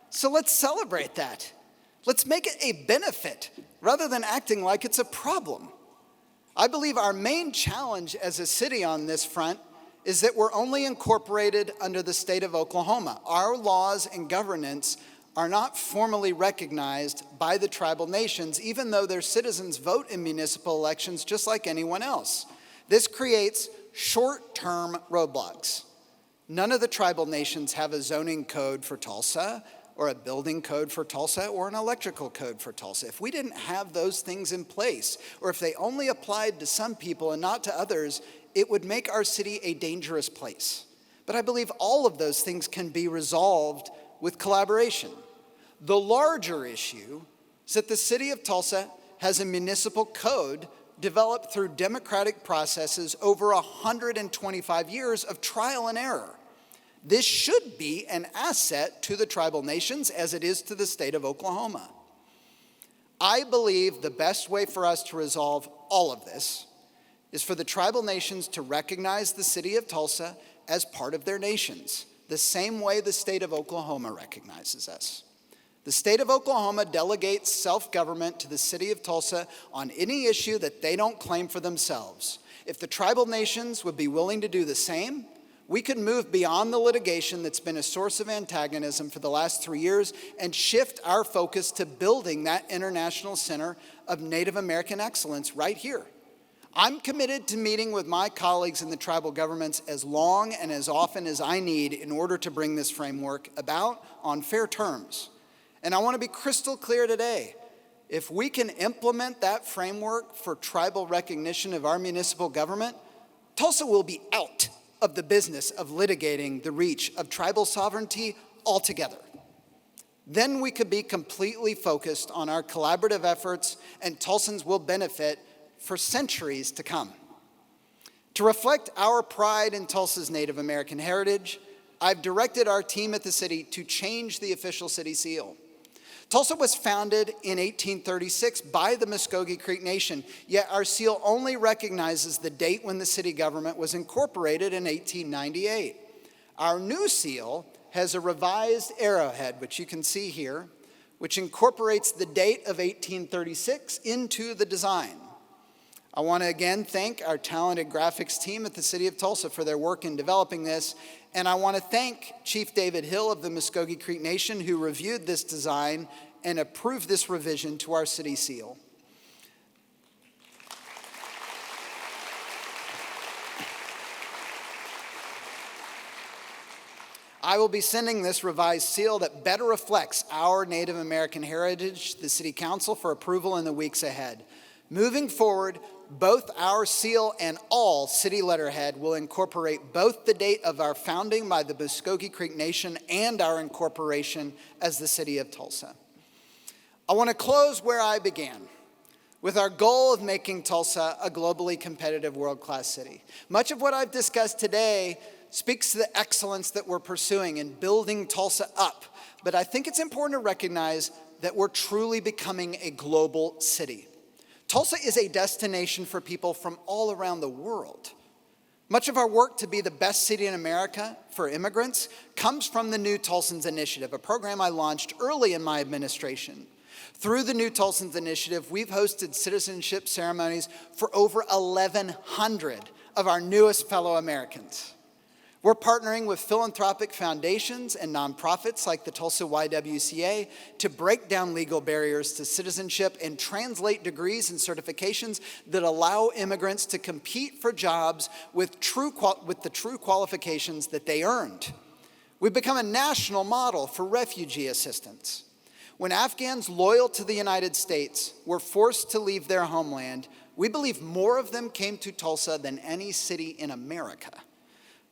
[SPEAKER 3] so let's celebrate that. Let's make it a benefit rather than acting like it's a problem. I believe our main challenge as a city on this front is that we're only incorporated under the state of Oklahoma. Our laws and governance are not formally recognized by the tribal nations, even though their citizens vote in municipal elections just like anyone else. This creates short-term roadblocks. None of the tribal nations have a zoning code for Tulsa, or a building code for Tulsa, or an electrical code for Tulsa. If we didn't have those things in place, or if they only applied to some people and not to others, it would make our city a dangerous place. But I believe all of those things can be resolved with collaboration. The larger issue is that the city of Tulsa has a municipal code developed through democratic processes over 125 years of trial and error. This should be an asset to the tribal nations as it is to the state of Oklahoma. I believe the best way for us to resolve all of this is for the tribal nations to recognize the city of Tulsa as part of their nations, the same way the state of Oklahoma recognizes us. The state of Oklahoma delegates self-government to the city of Tulsa on any issue that they don't claim for themselves. If the tribal nations would be willing to do the same, we could move beyond the litigation that's been a source of antagonism for the last 3 years and shift our focus to building that international center of Native American excellence right here. I'm committed to meeting with my colleagues in the tribal governments as long and as often as I need in order to bring this framework about on fair terms. And I want to be crystal clear today. If we can implement that framework for tribal recognition of our municipal government, Tulsa will be out of the business of litigating the reach of tribal sovereignty altogether. Then we could be completely focused on our collaborative efforts, and Tulsans will benefit for centuries to come. To reflect our pride in Tulsa's Native American heritage, I've directed our team at the city to change the official city seal. Tulsa was founded in 1836 by the Muskogee Creek Nation, yet our seal only recognizes the date when the city government was incorporated in 1898. Our new seal has a revised arrowhead, which you can see here, which incorporates the date of 1836 into the design. I want to again thank our talented graphics team at the City of Tulsa for their work in developing this, and I want to thank Chief David Hill of the Muskogee Creek Nation who reviewed this design and approved this revision to our city seal. I will be sending this revised seal that better reflects our Native American heritage to the City Council for approval in the weeks ahead. Moving forward, both our seal and all city letterhead will incorporate both the date of our founding by the Muskogee Creek Nation and our incorporation as the City of Tulsa. I want to close where I began, with our goal of making Tulsa a globally competitive world-class city. Much of what I've discussed today speaks to the excellence that we're pursuing in building Tulsa up, but I think it's important to recognize that we're truly becoming a global city. Tulsa is a destination for people from all around the world. Much of our work to be the best city in America for immigrants comes from the New Tulsans Initiative, a program I launched early in my administration. Through the New Tulsans Initiative, we've hosted citizenship ceremonies for over 1,100 of our newest fellow Americans. We're partnering with philanthropic foundations and nonprofits like the Tulsa YWCA to break down legal barriers to citizenship and translate degrees and certifications that allow immigrants to compete for jobs with the true qualifications that they earned. We've become a national model for refugee assistance. When Afghans loyal to the United States were forced to leave their homeland, we believe more of them came to Tulsa than any city in America.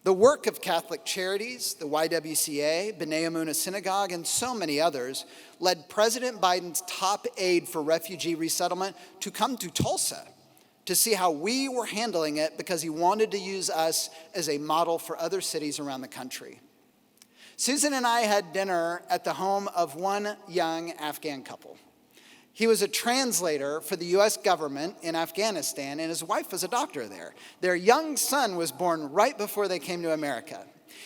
[SPEAKER 3] The work of Catholic Charities, the YWCA, B'nai Amunah Synagogue, and so many others led President Biden's top aide for refugee resettlement to come to Tulsa to see how we were handling it because he wanted to use us as a model for other cities around the country. Susan and I had dinner at the home of one young Afghan couple. He was a translator for the U.S. government in Afghanistan, and his wife was a doctor there. Their young son was born right before they came to America.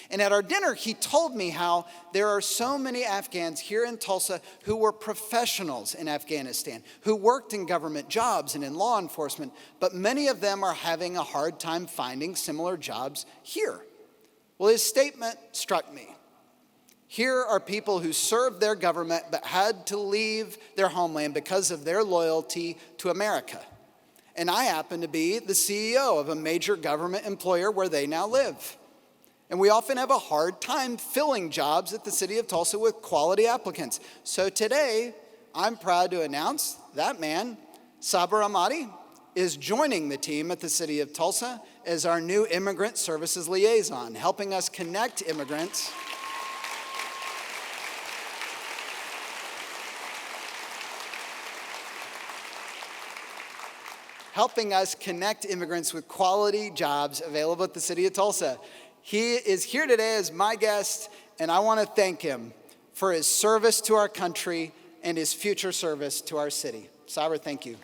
[SPEAKER 3] And at our dinner, he told me how there are so many Afghans here in Tulsa who were professionals in Afghanistan, who worked in government jobs and in law enforcement, but many of them are having a hard time finding similar jobs here. Well, his statement struck me. Here are people who served their government but had to leave their homeland because of their loyalty to America. And I happen to be the CEO of a major government employer where they now live. And we often have a hard time filling jobs at the City of Tulsa with quality applicants. So today, I'm proud to announce that man, Saber Ahmadi, is joining the team at the City of Tulsa as our new Immigrant Services Liaison, helping us connect immigrants with quality jobs available at the City of Tulsa. He is here today as my guest, and I want to thank him for his service to our country and his future service to our city. Saber, thank you.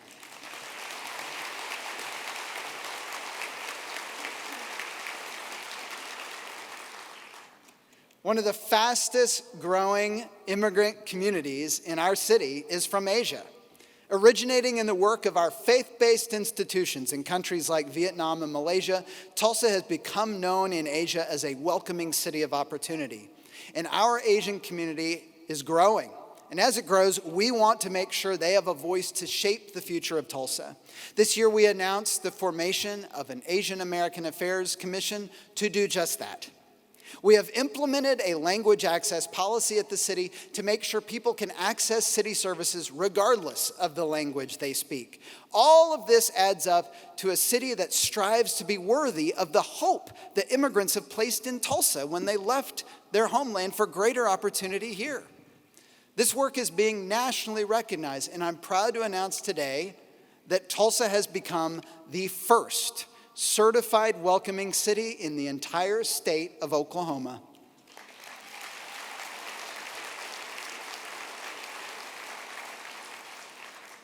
[SPEAKER 3] One of the fastest growing immigrant communities in our city is from Asia. Originating in the work of our faith-based institutions in countries like Vietnam and Malaysia, Tulsa has become known in Asia as a welcoming city of opportunity. And our Asian community is growing. And as it grows, we want to make sure they have a voice to shape the future of Tulsa. This year, we announced the formation of an Asian American Affairs Commission to do just that. We have implemented a language access policy at the city to make sure people can access city services regardless of the language they speak. All of this adds up to a city that strives to be worthy of the hope that immigrants have placed in Tulsa when they left their homeland for greater opportunity here. This work is being nationally recognized, and I'm proud to announce today that Tulsa has become the first certified welcoming city in the entire state of Oklahoma.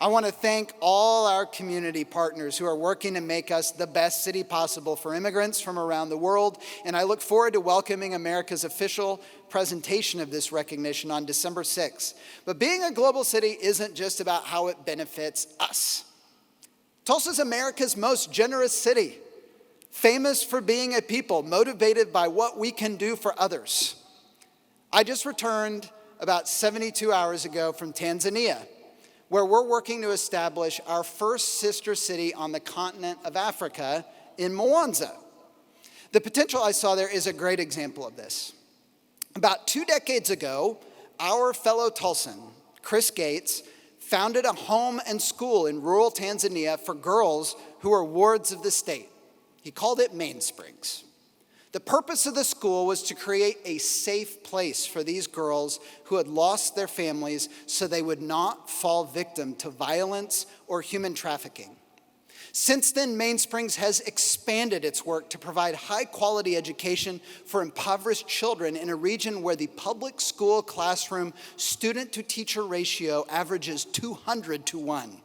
[SPEAKER 3] I want to thank all our community partners who are working to make us the best city possible for immigrants from around the world, and I look forward to welcoming America's official presentation of this recognition on December 6th. But being a global city isn't just about how it benefits us. Tulsa's America's most generous city, famous for being a people motivated by what we can do for others. I just returned about 72 hours ago from Tanzania, where we're working to establish our first sister city on the continent of Africa in Mwanza. The potential I saw there is a great example of this. About 2 decades ago, our fellow Tulsan, Chris Gates, founded a home and school in rural Tanzania for girls who are wards of the state. He called it Mainsprings. The purpose of the school was to create a safe place for these girls who had lost their families so they would not fall victim to violence or human trafficking. Since then, Mainsprings has expanded its work to provide high-quality education for impoverished children in a region where the public school classroom student-to-teacher ratio averages 200 to 1.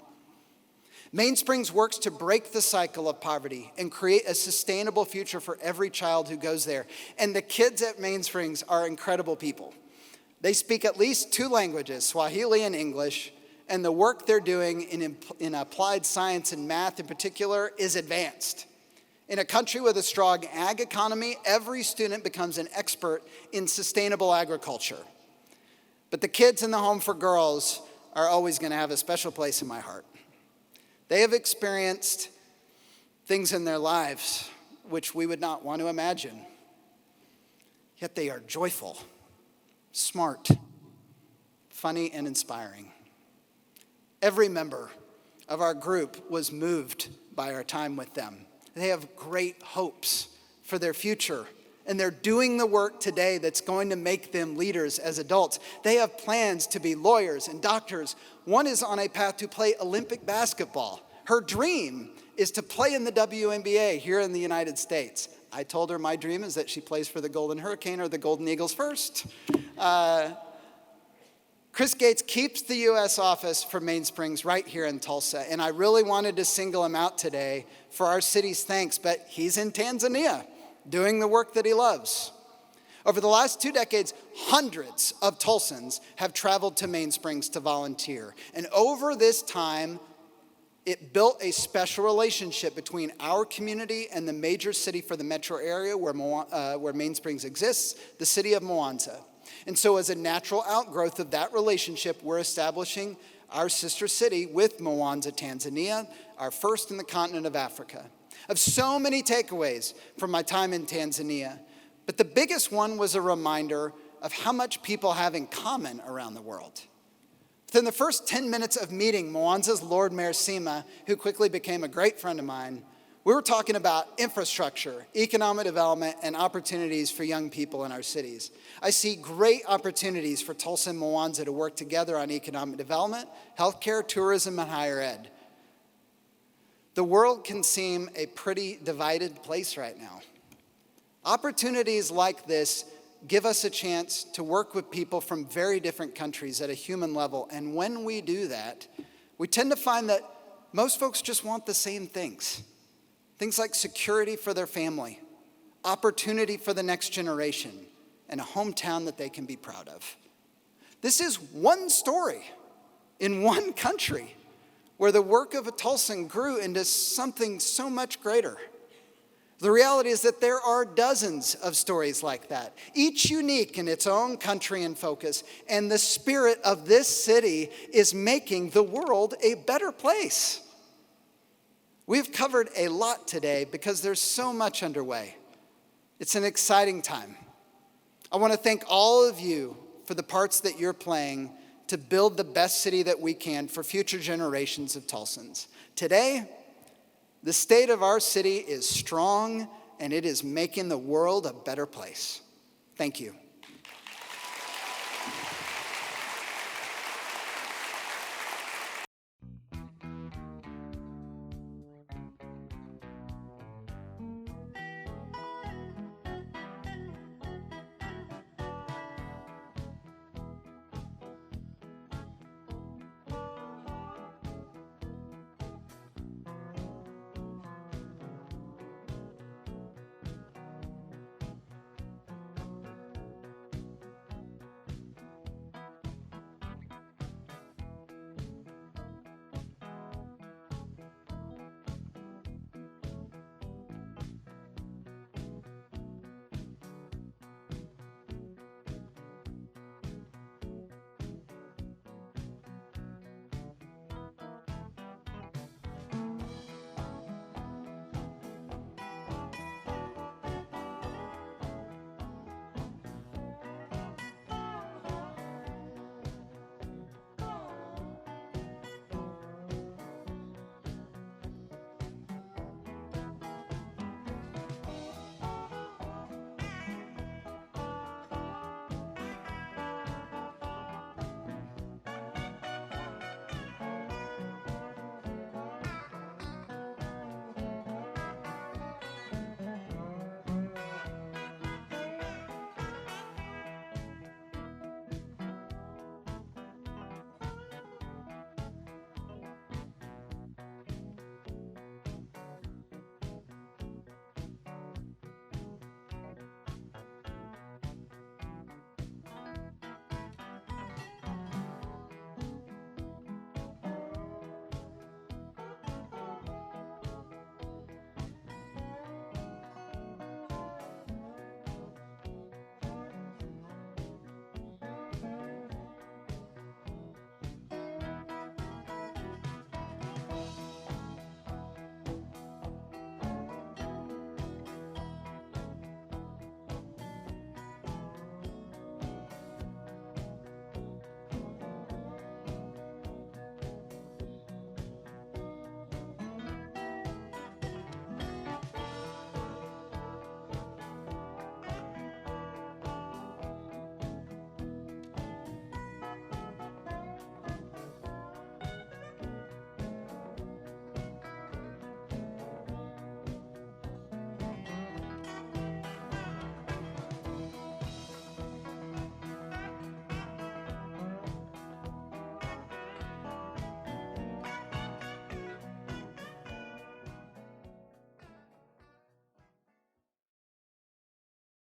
[SPEAKER 3] Mainsprings works to break the cycle of poverty and create a sustainable future for every child who goes there. And the kids at Mainsprings are incredible people. They speak at least 2 languages, Swahili and English, and the work they're doing in applied science and math in particular is advanced. In a country with a strong ag economy, every student becomes an expert in sustainable agriculture. But the kids in the Home for Girls are always going to have a special place in my heart. They have experienced things in their lives which we would not want to imagine. Yet they are joyful, smart, funny, and inspiring. Every member of our group was moved by our time with them. They have great hopes for their future, and they're doing the work today that's going to make them leaders as adults. They have plans to be lawyers and doctors. One is on a path to play Olympic basketball. Her dream is to play in the WNBA here in the United States. I told her my dream is that she plays for the Golden Hurricane or the Golden Eagles first. Chris Gates keeps the U.S. office for Mainsprings right here in Tulsa, and I really wanted to single him out today for our city's thanks, but he's in Tanzania doing the work that he loves. Over the last 2 decades, hundreds of Tulsans have traveled to Mainsprings to volunteer, and over this time, it built a special relationship between our community and the major city for the metro area where Mainsprings exists, the city of Mwanza. And so as a natural outgrowth of that relationship, we're establishing our sister city with Mwanza, Tanzania, our first in the continent of Africa. I have so many takeaways from my time in Tanzania, but the biggest one was a reminder of how much people have in common around the world. Within the first 10 minutes of meeting Mwanza's Lord Mayor Sima, who quickly became a great friend of mine, we were talking about infrastructure, economic development, and opportunities for young people in our cities. I see great opportunities for Tulsa and Mwanza to work together on economic development, healthcare, tourism, and higher ed. The world can seem a pretty divided place right now. Opportunities like this give us a chance to work with people from very different countries at a human level, and when we do that, we tend to find that most folks just want the same things. Things like security for their family, opportunity for the next generation, and a hometown that they can be proud of. This is one story in one country where the work of a Tulsan grew into something so much greater. The reality is that there are dozens of stories like that, each unique in its own country and focus, and the spirit of this city is making the world a better place. We've covered a lot today because there's so much underway. It's an exciting time. I want to thank all of you for the parts that you're playing to build the best city that we can for future generations of Tulsans. Today, the state of our city is strong and it is making the world a better place. Thank you.